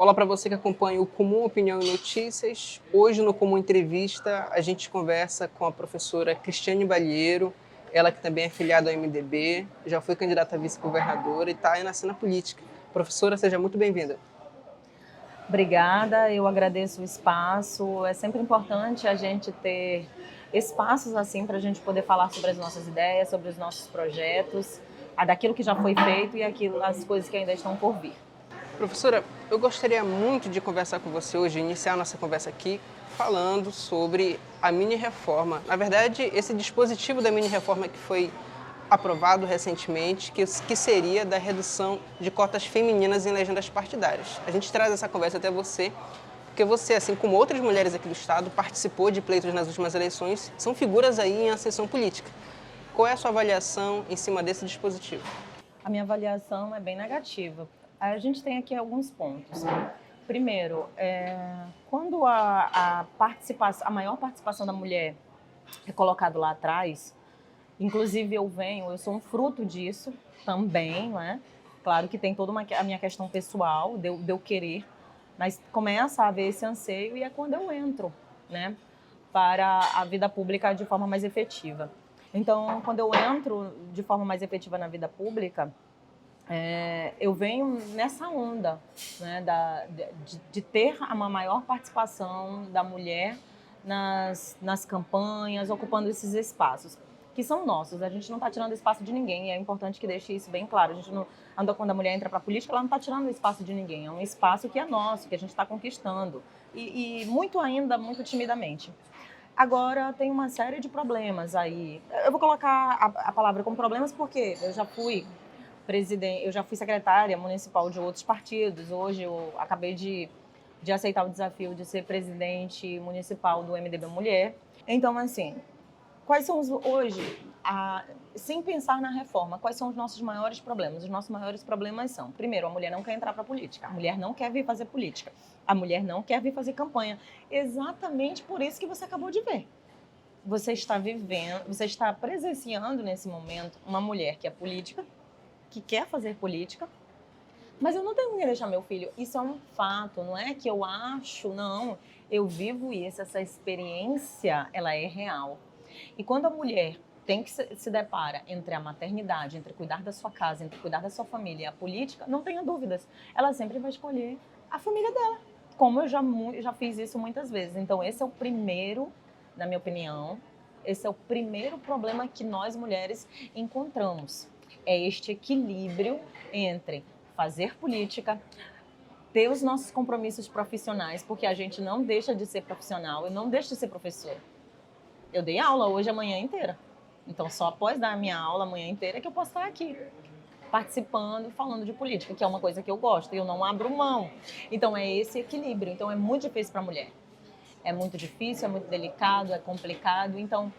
Olá para você que acompanha o Comum Opinião e Notícias. Hoje no Comum Entrevista a gente conversa com a professora Cristiane Balheiro, ela que também é filiada ao MDB, já foi candidata a vice-governadora e está aí na cena política. Professora, seja muito bem-vinda. Obrigada, eu agradeço o espaço. É sempre importante a gente ter espaços assim para a gente poder falar sobre as nossas ideias, sobre os nossos projetos, daquilo que já foi feito e as coisas que ainda estão por vir. Professora, eu gostaria muito de conversar com você hoje, iniciar nossa conversa aqui falando sobre a mini-reforma. Na verdade, esse dispositivo da mini-reforma que foi aprovado recentemente, que seria da redução de cotas femininas em legendas partidárias. A gente traz essa conversa até você, porque você, assim como outras mulheres aqui do Estado, participou de pleitos nas últimas eleições, são figuras aí em ascensão política. Qual é a sua avaliação em cima desse dispositivo? A minha avaliação é bem negativa. A gente tem aqui alguns pontos. Primeiro, quando a maior participação da mulher é colocado lá atrás, inclusive eu sou um fruto disso também, né? Claro que tem toda a minha questão pessoal de eu querer, mas começa a haver esse anseio e é quando eu entro, né, para a vida pública de forma mais efetiva. Então, quando eu entro de forma mais efetiva na vida pública, eu venho nessa onda, né, de ter uma maior participação da mulher nas campanhas, ocupando esses espaços, que são nossos. A gente não está tirando espaço de ninguém, e é importante que deixe isso bem claro. A gente não anda, quando a mulher entra para a política, ela não está tirando o espaço de ninguém, é um espaço que é nosso, que a gente está conquistando, e muito ainda, muito timidamente. Agora, tem uma série de problemas aí. Eu vou colocar a palavra como problemas porque eu já fui secretária municipal de outros partidos. Hoje eu acabei de aceitar o desafio de ser presidente municipal do MDB Mulher. Então, assim, quais são hoje, sem pensar na reforma, quais são os nossos maiores problemas? Os nossos maiores problemas são, primeiro, a mulher não quer entrar para a política, a mulher não quer vir fazer política, a mulher não quer vir fazer campanha. Exatamente por isso que você acabou de ver. Você está presenciando nesse momento uma mulher que é política, que quer fazer política, mas eu não tenho que deixar meu filho. Isso é um fato, não é que eu acho, não. Eu vivo isso, essa experiência, ela é real. E quando a mulher tem que se depara entre a maternidade, entre cuidar da sua casa, entre cuidar da sua família e a política, não tenha dúvidas, ela sempre vai escolher a família dela, como eu já fiz isso muitas vezes. Então esse é o primeiro, na minha opinião, esse é o primeiro problema que nós mulheres encontramos. É este equilíbrio entre fazer política, ter os nossos compromissos profissionais, porque a gente não deixa de ser profissional, eu não deixo de ser professora. Eu dei aula hoje a manhã inteira. Então, só após dar a minha aula a manhã inteira que eu posso estar aqui, participando e falando de política, que é uma coisa que eu gosto e eu não abro mão. Então, é esse equilíbrio. Então, é muito difícil para a mulher. É muito difícil, é muito delicado, é complicado. Então,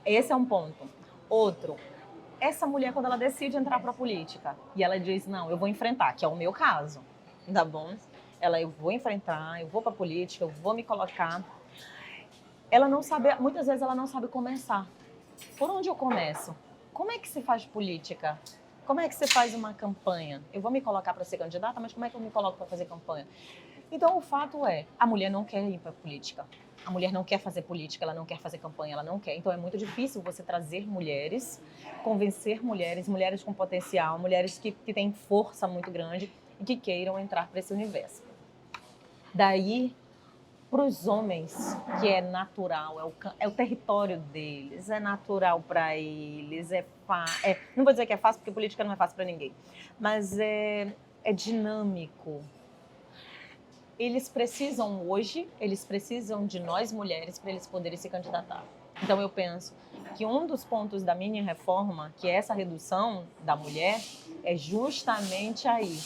esse é um ponto. Outro, essa mulher, quando ela decide entrar para a política e ela diz, não, eu vou enfrentar, que é o meu caso, tá bom? Eu vou enfrentar, eu vou para a política, eu vou me colocar. Ela não sabe, muitas vezes ela não sabe começar. Por onde eu começo? Como é que se faz política? Como é que se faz uma campanha? Eu vou me colocar para ser candidata, mas como é que eu me coloco para fazer campanha? Então, o fato é, a mulher não quer ir para a política. A mulher não quer fazer política, ela não quer fazer campanha, ela não quer. Então, é muito difícil você trazer mulheres, convencer mulheres, mulheres com potencial, mulheres que têm força muito grande e que queiram entrar para esse universo. Daí, para os homens, que é natural, é o território deles, é natural para eles, não vou dizer que é fácil, porque política não é fácil para ninguém, mas é dinâmico. Eles precisam de nós mulheres para eles poderem se candidatar. Então eu penso que um dos pontos da mini reforma, que é essa redução da mulher, é justamente aí.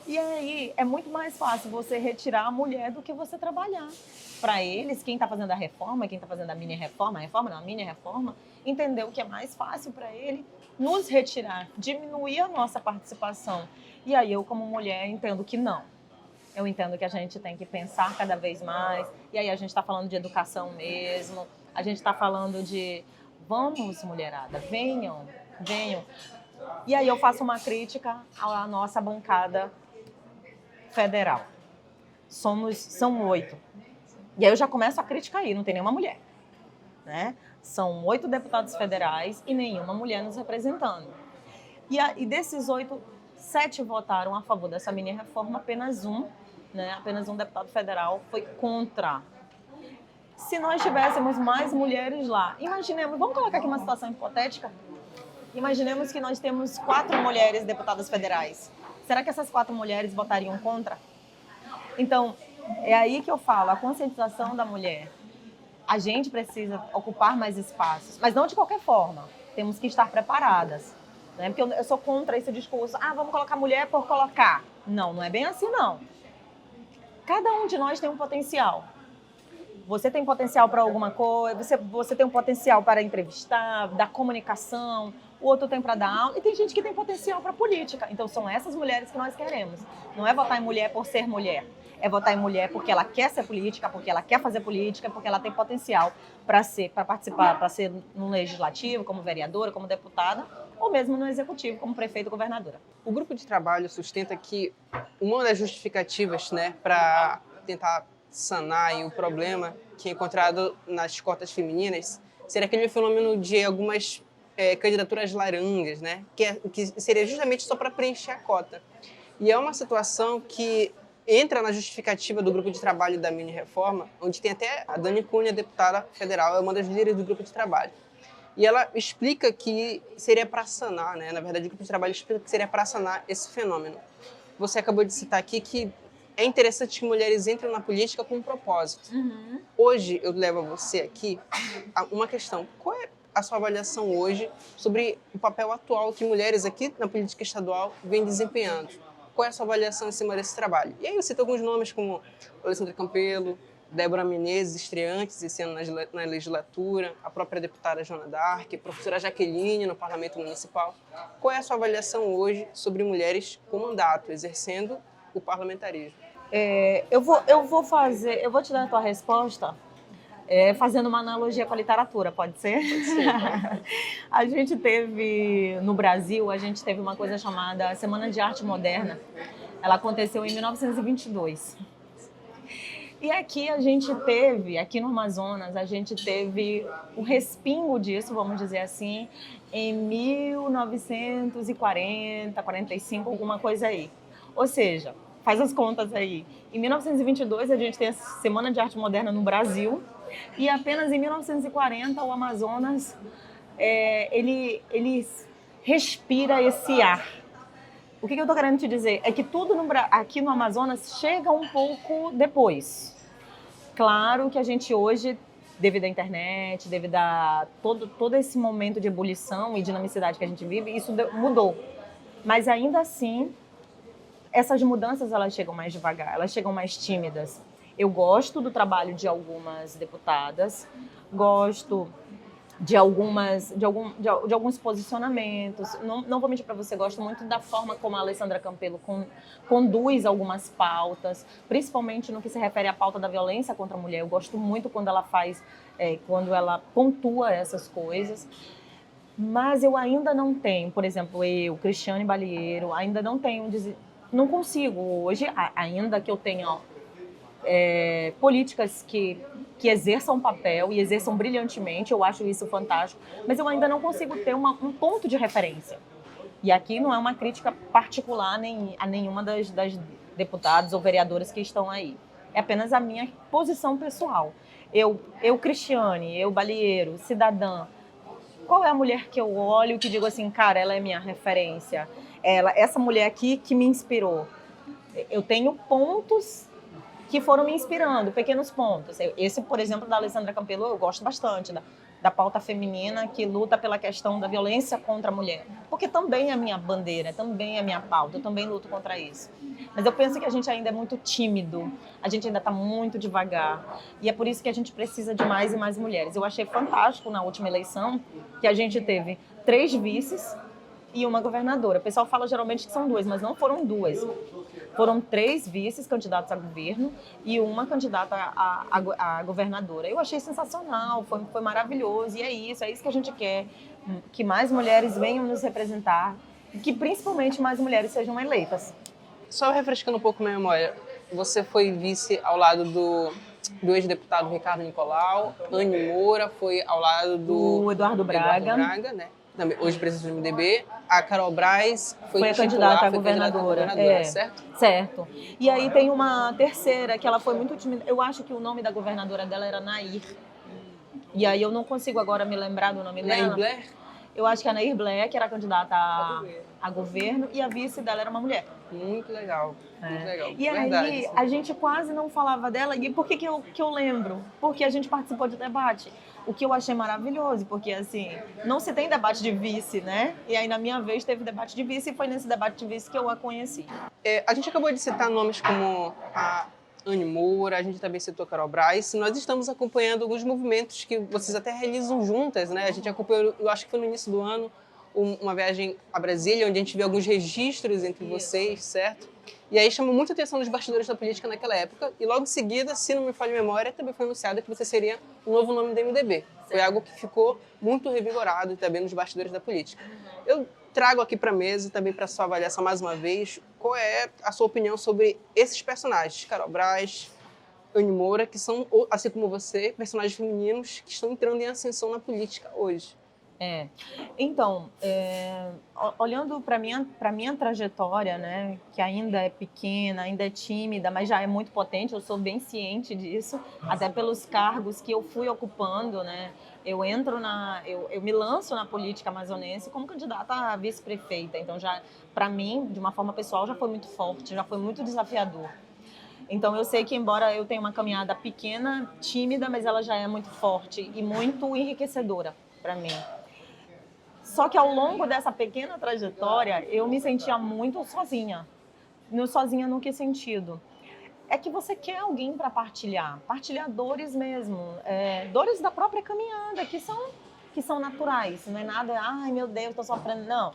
E aí é muito mais fácil você retirar a mulher do que você trabalhar. Para eles, quem está fazendo a reforma, quem está fazendo a mini-reforma, a mini-reforma, entendeu que é mais fácil para ele nos retirar, diminuir a nossa participação. E aí eu, como mulher, entendo que não. Eu entendo que a gente tem que pensar cada vez mais. E aí a gente está falando de educação mesmo, a gente está falando de vamos, mulherada, venham. E aí eu faço uma crítica à nossa bancada federal. são 8. E aí eu já começo a criticar aí, não tem nenhuma mulher, né? São 8 deputados federais e nenhuma mulher nos representando. E desses 8, 7 votaram a favor dessa mini-reforma, apenas um, né? Apenas um deputado federal foi contra. Se nós tivéssemos mais mulheres lá, imaginemos, vamos colocar aqui uma situação hipotética, imaginemos que nós temos 4 mulheres deputadas federais. Será que essas 4 mulheres votariam contra? Então, é aí que eu falo, a conscientização da mulher. A gente precisa ocupar mais espaços, mas não de qualquer forma. Temos que estar preparadas. Né? Porque eu sou contra esse discurso, vamos colocar mulher por colocar. Não, não é bem assim, não. Cada um de nós tem um potencial. Você tem potencial para alguma coisa, você tem um potencial para entrevistar, dar comunicação, o outro tem para dar aula, e tem gente que tem potencial para política. Então, são essas mulheres que nós queremos. Não é votar em mulher por ser mulher. É votar em mulher porque ela quer ser política, porque ela quer fazer política, porque ela tem potencial para participar, para ser no legislativo, como vereadora, como deputada, ou mesmo no executivo, como prefeito ou governadora. O grupo de trabalho sustenta que uma das justificativas, né, para tentar sanar aí o problema que é encontrado nas cotas femininas seria aquele fenômeno de algumas candidaturas laranjas, né, que seria justamente só para preencher a cota. E é uma situação que entra na justificativa do grupo de trabalho da mini-reforma, onde tem até a Dani Cunha, deputada federal, é uma das líderes do grupo de trabalho. E ela explica que seria para sanar, né? Na verdade, o grupo de trabalho explica que seria para sanar esse fenômeno. Você acabou de citar aqui que é interessante que mulheres entrem na política com um propósito. Uhum. Hoje, eu levo a você aqui a uma questão. Qual é a sua avaliação hoje sobre o papel atual que mulheres aqui na política estadual vêm desempenhando? Qual é a sua avaliação em cima desse trabalho? E aí eu cito alguns nomes como Alessandra Campelo, Débora Menezes, estreantes esse ano na legislatura, a própria deputada Joana D'Arc, a professora Jaqueline no Parlamento Municipal. Qual é a sua avaliação hoje sobre mulheres com mandato, exercendo o parlamentarismo? Eu vou te dar a tua resposta fazendo uma analogia com a literatura, pode ser? Pode ser. A gente teve, no Brasil, uma coisa chamada Semana de Arte Moderna. Ela aconteceu em 1922. E aqui aqui no Amazonas, a gente teve o respingo disso, vamos dizer assim, em 1940, 45, alguma coisa aí. Ou seja, faz as contas aí. Em 1922, a gente tem a Semana de Arte Moderna no Brasil, e apenas em 1940, o Amazonas, ele respira esse ar. O que eu estou querendo te dizer? É que tudo aqui no Amazonas chega um pouco depois. Claro que a gente hoje, devido à internet, devido a todo esse momento de ebulição e dinamicidade que a gente vive, isso mudou. Mas ainda assim, essas mudanças elas chegam mais devagar, elas chegam mais tímidas. Eu gosto do trabalho de algumas deputadas, gosto de alguns posicionamentos. Não vou mentir para você, gosto muito da forma como a Alessandra Campelo conduz algumas pautas, principalmente no que se refere à pauta da violência contra a mulher. Eu gosto muito quando ela quando ela pontua essas coisas. Mas eu ainda não tenho, por exemplo, Cristiane Balieiro, ainda não consigo hoje, ainda que eu tenha políticas que exerçam papel e exerçam brilhantemente, eu acho isso fantástico, mas eu ainda não consigo ter um ponto de referência. E aqui não é uma crítica particular a nenhuma das deputadas ou vereadoras que estão aí. É apenas a minha posição pessoal. Eu Cristiane, eu Balieiro, cidadã, qual é a mulher que eu olho e que digo assim, cara, ela é minha referência? Essa mulher aqui que me inspirou. Eu tenho pontos que foram me inspirando, pequenos pontos. Esse, por exemplo, da Alessandra Campelo, eu gosto bastante da pauta feminina que luta pela questão da violência contra a mulher. Porque também é minha bandeira, também é minha pauta, eu também luto contra isso. Mas eu penso que a gente ainda é muito tímido, a gente ainda está muito devagar. E é por isso que a gente precisa de mais e mais mulheres. Eu achei fantástico na última eleição que a gente teve 3 vices e uma governadora. O pessoal fala geralmente que são 2, mas não foram 2. Foram 3 vices candidatos a governo e uma candidata a governadora. Eu achei sensacional, foi maravilhoso. E é isso que a gente quer, que mais mulheres venham nos representar e que principalmente mais mulheres sejam eleitas. Só refrescando um pouco minha memória, você foi vice ao lado do ex-deputado Ricardo Nicolau, Anny Moura foi ao lado do O Eduardo Braga, né? Também, hoje presidente do MDB. A Carol Braz foi a candidata a foi governadora, certo? certo. E aí tem uma terceira, que ela foi muito tímida. Eu acho que o nome da governadora dela era Nair. E aí eu não consigo agora me lembrar do nome dela. Nair Blair? Eu acho que a Nair Blair, que era candidata a governo, e a vice dela era uma mulher. Muito legal, muito legal. E verdade, aí, sim. a gente quase não falava dela. E por que eu lembro? Porque a gente participou de debate. O que eu achei maravilhoso, porque assim, não se tem debate de vice, né? E aí, na minha vez, teve debate de vice, e foi nesse debate de vice que eu a conheci. A gente acabou de citar nomes como a Anny Moura, a gente também citou a Carol Braz. Nós estamos acompanhando alguns movimentos que vocês até realizam juntas, né? A gente acompanhou, eu acho que foi no início do ano, uma viagem a Brasília, onde a gente viu alguns registros entre vocês, certo? E aí chamou muita atenção dos bastidores da política naquela época. E logo em seguida, se não me falha a memória, também foi anunciado que você seria o novo nome do MDB. Foi algo que ficou muito revigorado também nos bastidores da política. Eu trago aqui para a mesa, também para sua avaliação mais uma vez, qual é a sua opinião sobre esses personagens, Carol Braz, Anny Moura, que são, assim como você, personagens femininos que estão entrando em ascensão na política hoje. Então, olhando para minha trajetória, né, que ainda é pequena, ainda é tímida, mas já é muito potente, eu sou bem ciente disso, até pelos cargos que eu fui ocupando, né, eu me lanço na política amazonense como candidata a vice-prefeita, então já, para mim, de uma forma pessoal, já foi muito forte, já foi muito desafiador. Então eu sei que, embora eu tenha uma caminhada pequena, tímida, mas ela já é muito forte e muito enriquecedora para mim. Só que ao longo dessa pequena trajetória, eu me sentia muito sozinha. Sozinha no que sentido? É que você quer alguém para partilhar dores mesmo, dores da própria caminhada, que são naturais, não é nada, ai meu Deus, estou sofrendo, não.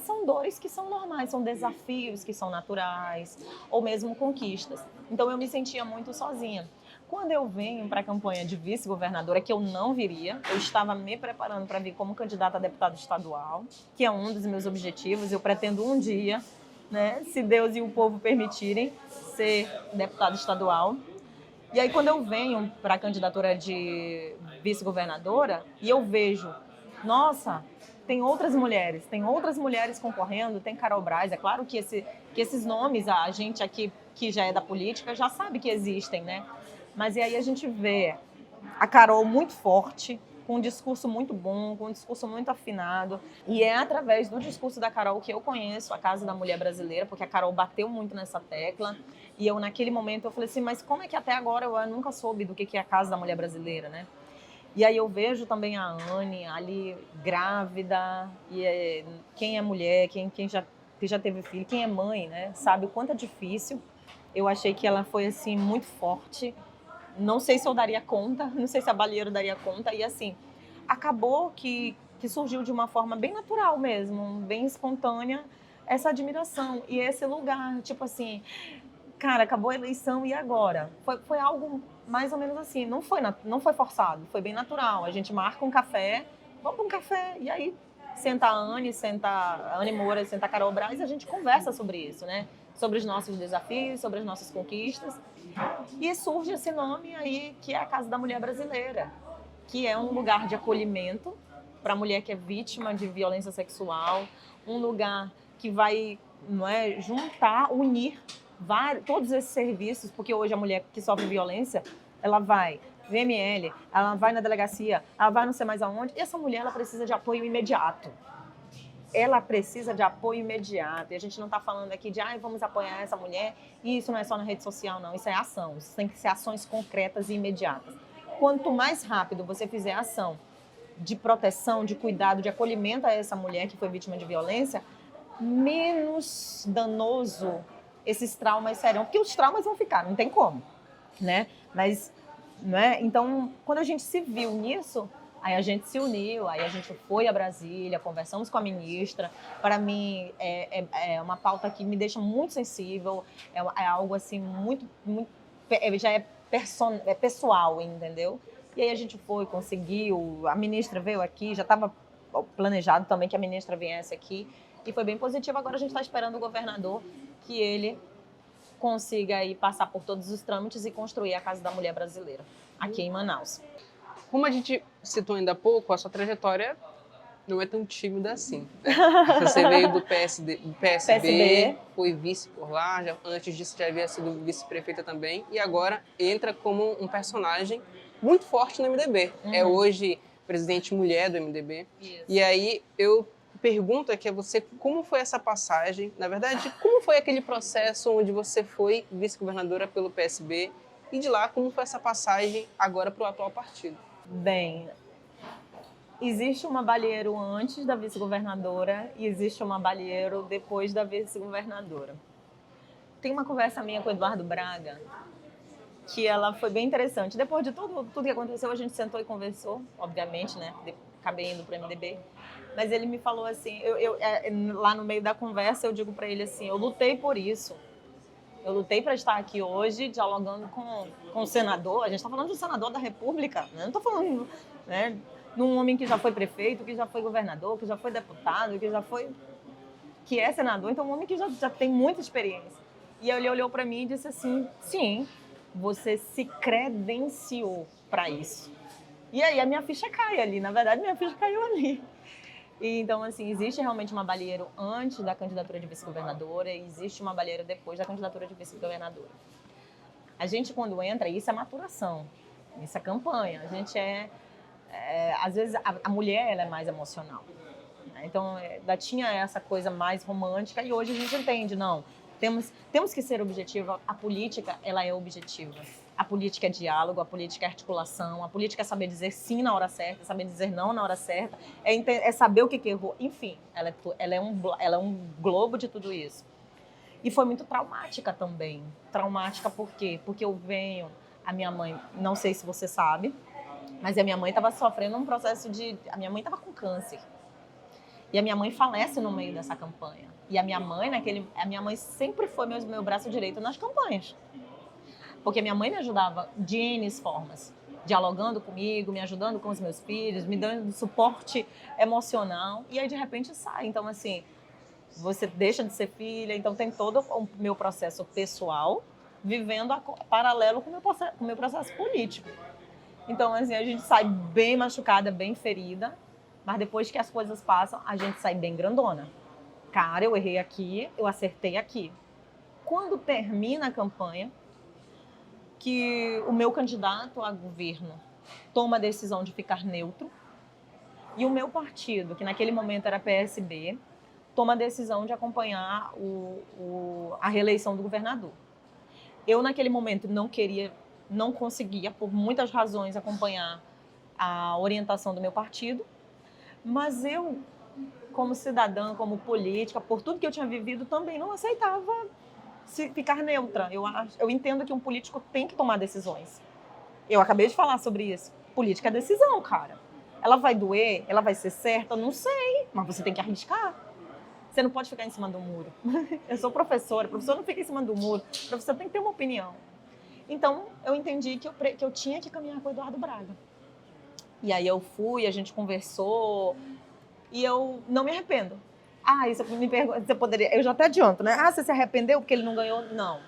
São dores que são normais, são desafios que são naturais, ou mesmo conquistas. Então eu me sentia muito sozinha. Quando eu venho para a campanha de vice-governadora, que eu não viria, eu estava me preparando para vir como candidata a deputada estadual, que é um dos meus objetivos. Eu pretendo um dia, né, se Deus e o povo permitirem, ser deputada estadual. E aí, quando eu venho para a candidatura de vice-governadora, e eu vejo, nossa, tem outras mulheres concorrendo, tem Carol Braz. É claro que esses nomes, a gente aqui que já é da política, já sabe que existem, né? Mas e aí a gente vê a Carol muito forte, com um discurso muito bom, com um discurso muito afinado. E é através do discurso da Carol que eu conheço a Casa da Mulher Brasileira, porque a Carol bateu muito nessa tecla. E eu, naquele momento, eu falei assim, mas como é que até agora eu nunca soube do que é a Casa da Mulher Brasileira, né? E aí eu vejo também a Anny ali grávida, e quem é mulher, quem já teve filho, quem é mãe, né? Sabe o quanto é difícil. Eu achei que ela foi, assim, muito forte. Não sei se eu daria conta, não sei se a Balieiro daria conta. E assim, acabou que surgiu de uma forma bem natural mesmo, bem espontânea, essa admiração e esse lugar, tipo assim, cara, acabou a eleição e agora? Foi algo mais ou menos assim, não foi forçado, foi bem natural. A gente marca um café, vamos para um café, e aí senta a Anny, senta a Anny Moura, senta a Carol Braz, e a gente conversa sobre isso, né? Sobre os nossos desafios, sobre as nossas conquistas. E surge esse nome aí, que é a Casa da Mulher Brasileira, que é um lugar de acolhimento para a mulher que é vítima de violência sexual, um lugar que vai, não é, juntar, unir todos esses serviços, porque hoje a mulher que sofre violência, ela vai VML, ela vai na delegacia, ela vai não sei mais aonde, e essa mulher ela precisa de apoio imediato. Ela precisa de apoio imediato. E a gente não está falando aqui de vamos apoiar essa mulher. E isso não é só na rede social, não. Isso é ação. Isso tem que ser ações concretas e imediatas. Quanto mais rápido você fizer ação de proteção, de cuidado, de acolhimento a essa mulher que foi vítima de violência, menos danoso esses traumas serão. Porque os traumas vão ficar, não tem como, né? Mas, né? Então, quando a gente se viu nisso, aí a gente se uniu, aí a gente foi a Brasília, conversamos com a ministra. Para mim, é uma pauta que me deixa muito sensível, é algo assim muito já é pessoal, entendeu? E aí a gente foi, conseguiu, a ministra veio aqui, já estava planejado também que a ministra viesse aqui, e foi bem positivo. Agora a gente está esperando o governador, que ele consiga aí passar por todos os trâmites e construir a Casa da Mulher Brasileira, aqui em Manaus. Como a gente citou ainda há pouco, a sua trajetória não é tão tímida assim, né? Você veio do PSB, foi vice por lá, antes disso já havia sido vice-prefeita também, e agora entra como um personagem muito forte no MDB. É hoje presidente mulher do MDB. Isso. E aí eu pergunto aqui a você como foi essa passagem, na verdade, como foi aquele processo onde você foi vice-governadora pelo PSB e de lá como foi essa passagem agora para o atual partido? Bem, existe uma Balieiro antes da vice-governadora e existe uma Balieiro depois da vice-governadora. Tem uma conversa minha com o Eduardo Braga que ela foi bem interessante. Depois de tudo que aconteceu, a gente sentou e conversou, obviamente, né? Acabei indo para o MDB. Mas ele me falou assim, lá no meio da conversa eu digo para ele assim, eu lutei por isso. Eu lutei para estar aqui hoje dialogando com o senador. A gente está falando de um senador da República, né? Não estou falando, né, de um homem que já foi prefeito, que já foi governador, que já foi deputado, que é senador. Então, um homem que já tem muita experiência. E ele olhou para mim e disse assim, sim, você se credenciou para isso. E aí a minha ficha cai ali. Na verdade, minha ficha caiu ali. E, então, assim, existe realmente uma Balieiro antes da candidatura de vice-governadora e existe uma Balieiro depois da candidatura de vice-governadora. A gente, quando entra, isso é maturação, isso é campanha. A gente às vezes, a mulher ela é mais emocional. Né? Então, tinha essa coisa mais romântica e hoje a gente entende, não, temos que ser objetiva. A política, ela é objetiva. A política é diálogo, a política é articulação, a política é saber dizer sim na hora certa, saber dizer não na hora certa, é saber o que errou. Enfim, ela é um globo de tudo isso. E foi muito traumática também. Traumática por quê? Porque a minha mãe, não sei se você sabe, mas a minha mãe estava sofrendo um processo a minha mãe estava com câncer. E a minha mãe falece no meio dessa campanha. E a minha mãe sempre foi meu braço direito nas campanhas. Porque minha mãe me ajudava de N formas, dialogando comigo, me ajudando com os meus filhos, me dando suporte emocional. E aí, de repente, sai. Então, assim, você deixa de ser filha. Então, tem todo o meu processo pessoal vivendo paralelo com o meu processo político. Então, assim, a gente sai bem machucada, bem ferida. Mas depois que as coisas passam, a gente sai bem grandona. Cara, eu errei aqui, eu acertei aqui. Quando termina a campanha, que o meu candidato a governo toma a decisão de ficar neutro e o meu partido, que naquele momento era PSB, toma a decisão de acompanhar a reeleição do governador. Eu, naquele momento, não conseguia, por muitas razões, acompanhar a orientação do meu partido, mas eu, como cidadã, como política, por tudo que eu tinha vivido, também não aceitava ficar neutra. Eu entendo que um político tem que tomar decisões. Eu acabei de falar sobre isso. Política é decisão, cara. Ela vai doer? Ela vai ser certa? Eu não sei, mas você tem que arriscar. Você não pode ficar em cima do muro. Eu sou professora, o professor não fica em cima do muro. O professor tem que ter uma opinião. Então, eu entendi que eu tinha que caminhar com o Eduardo Braga. E aí eu fui, a gente conversou e eu não me arrependo. Isso me pergunta, você poderia... Eu já até adianto, né? Você se arrependeu porque ele não ganhou? Não.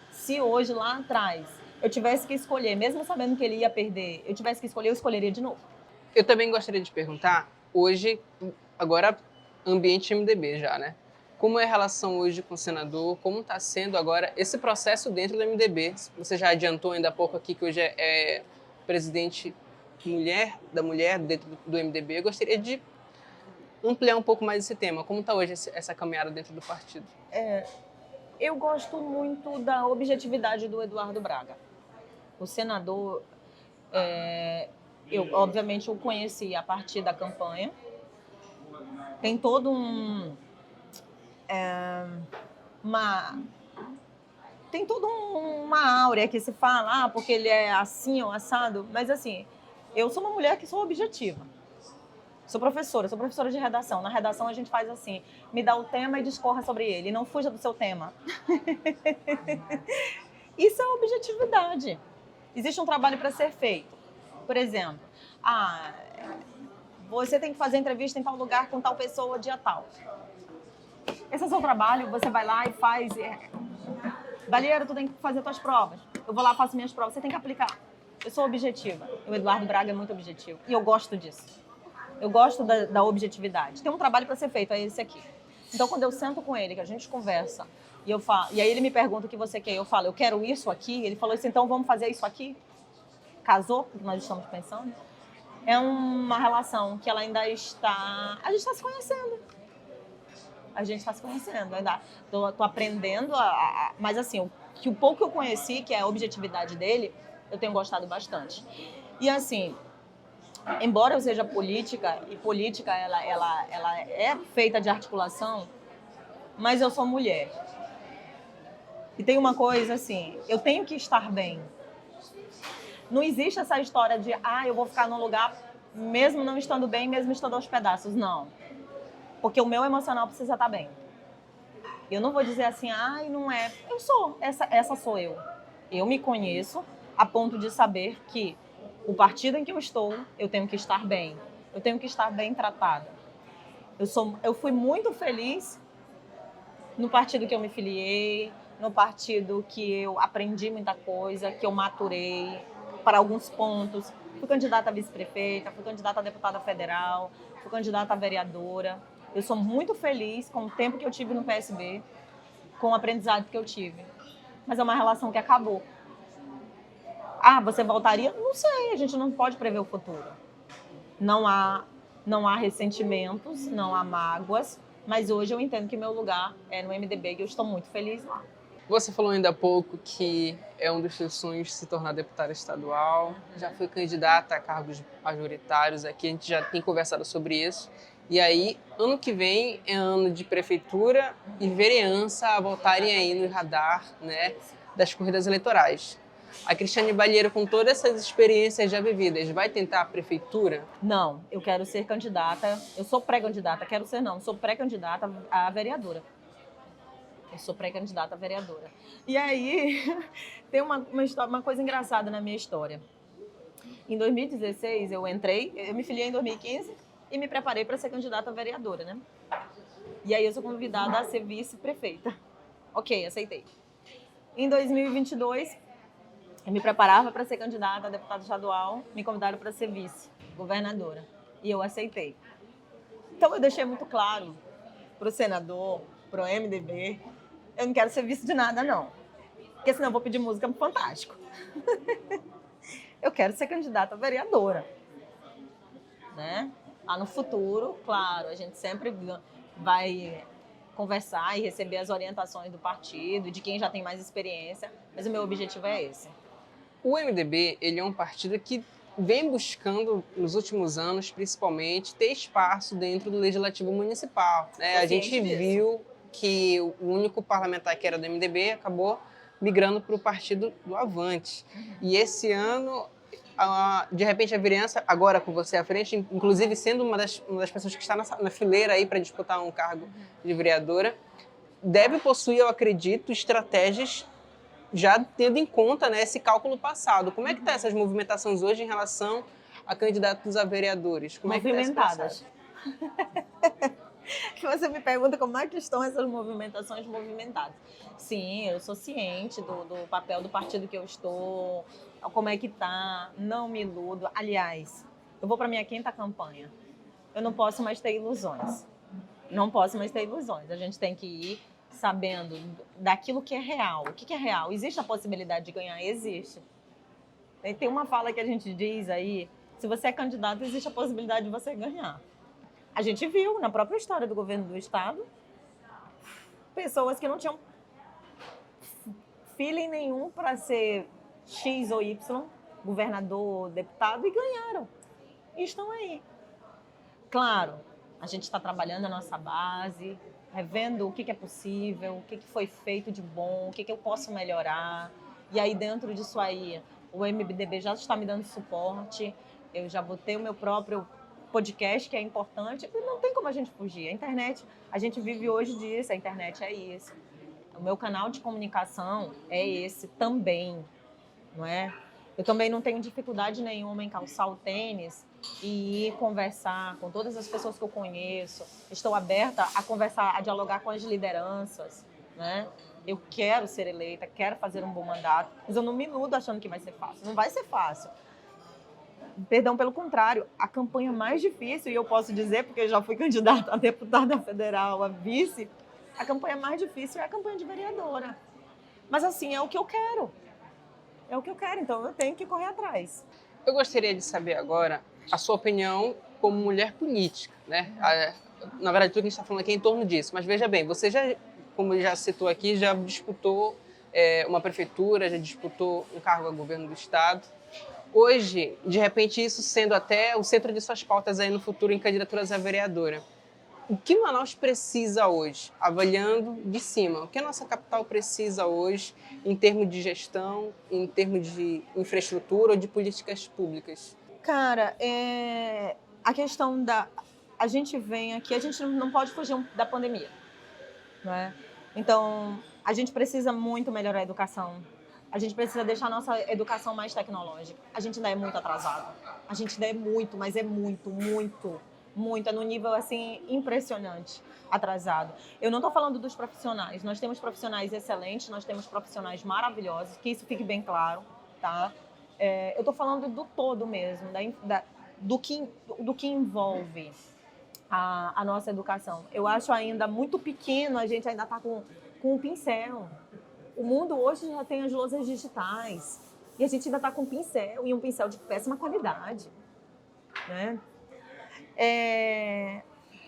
Se hoje, lá atrás, eu tivesse que escolher, mesmo sabendo que ele ia perder, eu tivesse que escolher, eu escolheria de novo. Eu também gostaria de perguntar, hoje, agora, ambiente MDB já, né? Como é a relação hoje com o senador? Como está sendo agora esse processo dentro do MDB? Você já adiantou ainda há pouco aqui que hoje é presidente da mulher dentro do MDB. Eu gostaria de ampliar um pouco mais esse tema. Como está hoje essa caminhada dentro do partido? Eu gosto muito da objetividade do Eduardo Braga. O senador, eu obviamente o conheci a partir da campanha. Tem todo tem toda uma áurea que se fala, porque ele é assim ou assado. Mas assim, eu sou uma mulher que sou objetiva. Sou professora de redação. Na redação a gente faz assim, me dá o tema e discorra sobre ele, não fuja do seu tema. Isso é objetividade. Existe um trabalho para ser feito. Por exemplo, você tem que fazer entrevista em tal lugar com tal pessoa, dia tal. Esse é o seu trabalho, você vai lá e faz. Balieiro, tu tem que fazer tuas provas. Eu vou lá, faço minhas provas, você tem que aplicar. Eu sou objetiva. O Eduardo Braga é muito objetivo. E eu gosto disso. Eu gosto da objetividade. Tem um trabalho para ser feito, é esse aqui. Então, quando eu sento com ele, que a gente conversa, e aí ele me pergunta o que você quer, eu falo, eu quero isso aqui. Ele falou assim, então vamos fazer isso aqui? Casou, porque nós estamos pensando. É uma relação que ela ainda está... A gente está se conhecendo. A gente está se conhecendo. Ainda tô aprendendo, mas assim, o pouco que eu conheci, que é a objetividade dele, eu tenho gostado bastante. E assim, embora eu seja política, e política ela é feita de articulação, mas eu sou mulher. E tem uma coisa assim, eu tenho que estar bem. Não existe essa história de, eu vou ficar num lugar mesmo não estando bem, mesmo estando aos pedaços. Não. Porque o meu emocional precisa estar bem. Eu não vou dizer assim, não é. Eu sou, essa sou eu. Eu me conheço a ponto de saber que o partido em que eu estou, eu tenho que estar bem. Eu tenho que estar bem tratada. Eu fui muito feliz no partido que eu me filiei, no partido que eu aprendi muita coisa, que eu maturei para alguns pontos. Fui candidata a vice-prefeita, fui candidata a deputada federal, fui candidata a vereadora. Eu sou muito feliz com o tempo que eu tive no PSB, com o aprendizado que eu tive. Mas é uma relação que acabou. Você voltaria? Não sei, a gente não pode prever o futuro. Não há ressentimentos, não há mágoas, mas hoje eu entendo que meu lugar é no MDB e eu estou muito feliz lá. Você falou ainda há pouco que é um dos seus sonhos se tornar deputada estadual, já foi candidata a cargos majoritários aqui, a gente já tem conversado sobre isso. E aí, ano que vem é ano de prefeitura e vereança a voltarem aí no radar, né, das corridas eleitorais. A Cristiane Balieiro, com todas essas experiências já vividas, vai tentar a prefeitura? Não, eu quero ser candidata, eu sou pré-candidata, sou pré-candidata a vereadora. Eu sou pré-candidata a vereadora. E aí, tem uma coisa engraçada na minha história. Em 2016, eu me filiei em 2015 e me preparei para ser candidata a vereadora, né? E aí eu sou convidada a ser vice-prefeita. Ok, aceitei. Em 2022, eu me preparava para ser candidata a deputada estadual, me convidaram para ser vice-governadora. E eu aceitei. Então eu deixei muito claro para o senador, para o MDB, eu não quero ser vice de nada, não. Porque senão eu vou pedir música pro Fantástico. Eu quero ser candidata a vereadora. Né? Lá no futuro, claro, a gente sempre vai conversar e receber as orientações do partido, de quem já tem mais experiência, mas o meu objetivo é esse. O MDB, ele é um partido que vem buscando, nos últimos anos, principalmente, ter espaço dentro do Legislativo Municipal. Né? A gente viu que o único parlamentar que era do MDB acabou migrando para o partido do Avante. E esse ano, de repente, a vereança, agora com você à frente, inclusive sendo uma das pessoas que está na fileira aí para disputar um cargo de vereadora, deve possuir, eu acredito, estratégias já tendo em conta, né, esse cálculo passado. Como é que estão essas movimentações hoje em relação a candidatos a vereadores? Como movimentadas. Que você me pergunta como é que estão essas movimentações movimentadas. Sim, eu sou ciente do papel do partido que eu estou, como é que está, não me iludo. Aliás, eu vou para minha 5ª campanha. Eu não posso mais ter ilusões. Não posso mais ter ilusões. A gente tem que ir sabendo daquilo que é real. O que é real? Existe a possibilidade de ganhar? Existe. Tem uma fala que a gente diz aí, se você é candidato, existe a possibilidade de você ganhar. A gente viu na própria história do governo do estado, pessoas que não tinham feeling nenhum para ser X ou Y, governador, deputado, e ganharam. E estão aí. Claro, a gente está trabalhando a nossa base, vendo o que é possível, o que foi feito de bom, o que eu posso melhorar. E aí, dentro disso aí, o MDB já está me dando suporte, eu já vou ter o meu próprio podcast, que é importante, não tem como a gente fugir. A internet, a gente vive hoje disso, a internet é isso. O meu canal de comunicação é esse também, não é? Eu também não tenho dificuldade nenhuma em calçar o tênis e ir conversar com todas as pessoas que eu conheço. Estou aberta a conversar, a dialogar com as lideranças, né? Eu quero ser eleita, quero fazer um bom mandato, mas eu não me iludo achando que vai ser fácil. Não vai ser fácil. Perdão, pelo contrário, a campanha mais difícil, e eu posso dizer, porque eu já fui candidata a deputada federal, a vice, a campanha mais difícil é a campanha de vereadora. Mas assim, é o que eu quero. É o que eu quero, então eu tenho que correr atrás. Eu gostaria de saber agora a sua opinião como mulher política, né? Na verdade, tudo que a gente está falando aqui é em torno disso. Mas veja bem, você já, como já citou aqui, já disputou uma prefeitura, já disputou um cargo a governo do estado. Hoje, de repente, isso sendo até o centro de suas pautas aí no futuro em candidaturas a vereadora. O que Manaus precisa hoje, avaliando de cima? O que a nossa capital precisa hoje em termos de gestão, em termos de infraestrutura ou de políticas públicas? Cara, a questão da... A gente vem aqui, a gente não pode fugir da pandemia, né? Então, a gente precisa muito melhorar a educação. A gente precisa deixar a nossa educação mais tecnológica. A gente ainda é muito atrasado. A gente ainda é muito, mas é muito, é num nível, assim, impressionante atrasado. Eu não estou falando dos profissionais. Nós temos profissionais excelentes, nós temos profissionais maravilhosos, que isso fique bem claro, tá? Eu estou falando do todo mesmo, do que envolve a nossa educação. Eu acho ainda muito pequeno, a gente ainda está com um pincel. O mundo hoje já tem as lousas digitais e a gente ainda está com um pincel, e um pincel de péssima qualidade, né?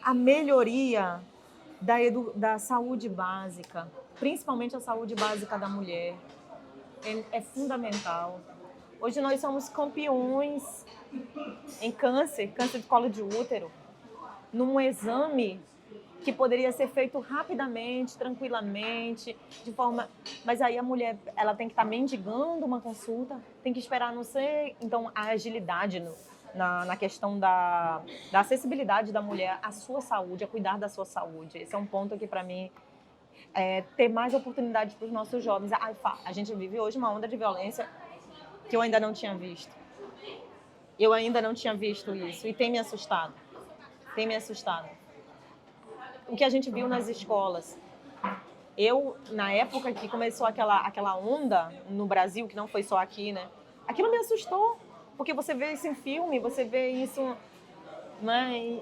A melhoria da saúde básica, principalmente a saúde básica da mulher, é fundamental. Hoje nós somos campeões em câncer de colo de útero, num exame que poderia ser feito rapidamente, tranquilamente, de forma... Mas aí a mulher, ela tem que estar mendigando uma consulta, tem que esperar, não sei... Então, a agilidade na questão da acessibilidade da mulher à sua saúde, a cuidar da sua saúde. Esse é um ponto que, para mim, ter mais oportunidades para os nossos jovens. A gente vive hoje uma onda de violência que eu ainda não tinha visto. Eu ainda não tinha visto isso e tem me assustado. Tem me assustado. O que a gente viu nas escolas. Eu, na época que começou aquela onda no Brasil, que não foi só aqui, né? Aquilo me assustou, porque você vê isso em filme, você vê isso, né?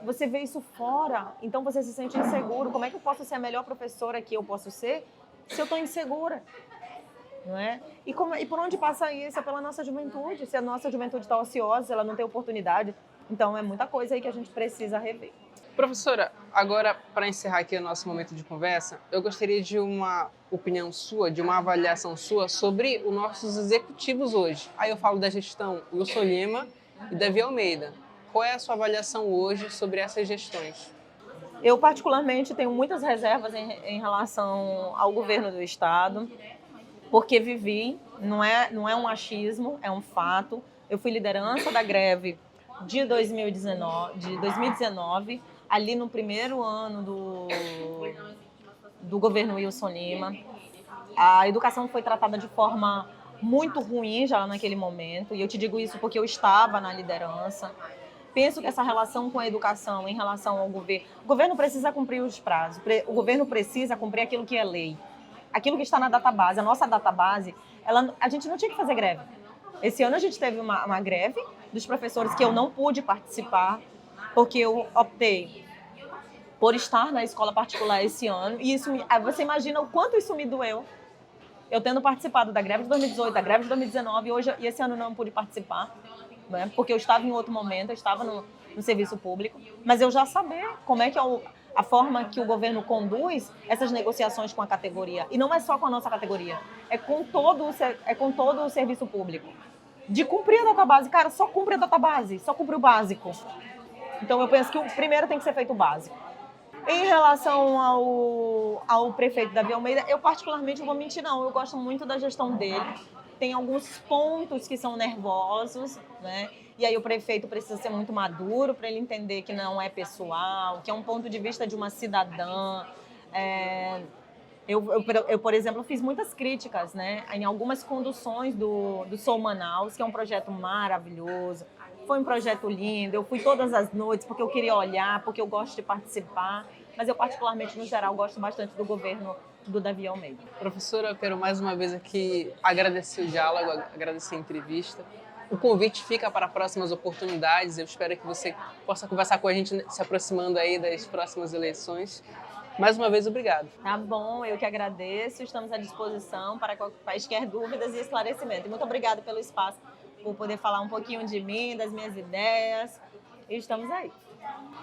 Você vê isso fora, então você se sente inseguro. Como é que eu posso ser a melhor professora que eu posso ser se eu estou insegura? Não é? E por onde passa isso? É pela nossa juventude. Se a nossa juventude está ociosa, ela não tem oportunidade. Então, é muita coisa aí que a gente precisa rever. Professora, agora, para encerrar aqui o nosso momento de conversa, eu gostaria de uma opinião sua, de uma avaliação sua sobre os nossos executivos hoje. Aí eu falo da gestão Wilson Lima e Davi Almeida. Qual é a sua avaliação hoje sobre essas gestões? Eu, particularmente, tenho muitas reservas em relação ao governo do Estado, porque vivi, não é um achismo, é um fato. Eu fui liderança da greve de 2019, ali no primeiro ano do governo Wilson Lima. A educação foi tratada de forma muito ruim já naquele momento, e eu te digo isso porque eu estava na liderança. Penso que essa relação com a educação, em relação ao governo... O governo precisa cumprir os prazos, o governo precisa cumprir aquilo que é lei. Aquilo que está na database, a nossa database, a gente não tinha que fazer greve. Esse ano a gente teve uma greve dos professores que eu não pude participar, porque eu optei por estar na escola particular esse ano. E isso, você imagina o quanto isso me doeu. Eu tendo participado da greve de 2018, da greve de 2019, e esse ano não pude participar, né? Porque eu estava em outro momento, eu estava no serviço público. Mas eu já sabia como é que a forma que o governo conduz essas negociações com a categoria. E não é só com a nossa categoria, é com todo o serviço público. De cumprir a database, cara, só cumpre a database, só cumpre o básico. Então eu penso que o primeiro tem que ser feito o básico. Em relação ao prefeito Davi Almeida, eu particularmente não vou mentir não, eu gosto muito da gestão dele. Tem alguns pontos que são nervosos, né? E aí o prefeito precisa ser muito maduro para ele entender que não é pessoal, que é um ponto de vista de uma cidadã. Eu, por exemplo, fiz muitas críticas, né, em algumas conduções do Sou Manaus, que é um projeto maravilhoso. Foi um projeto lindo, eu fui todas as noites porque eu queria olhar, porque eu gosto de participar. mas eu particularmente, no geral, gosto bastante do governo do Davi Almeida. Professora, eu quero mais uma vez aqui agradecer o diálogo, agradecer a entrevista. O convite fica para próximas oportunidades. Eu espero que você possa conversar com a gente se aproximando aí das próximas eleições. Mais uma vez, obrigado. Tá bom, eu que agradeço. Estamos à disposição para quaisquer dúvidas e esclarecimento. E muito obrigada pelo espaço, por poder falar um pouquinho de mim, das minhas ideias. E estamos aí.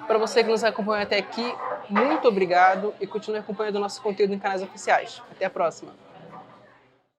Para você que nos acompanhou até aqui, muito obrigado e continue acompanhando o nosso conteúdo em canais oficiais. Até a próxima.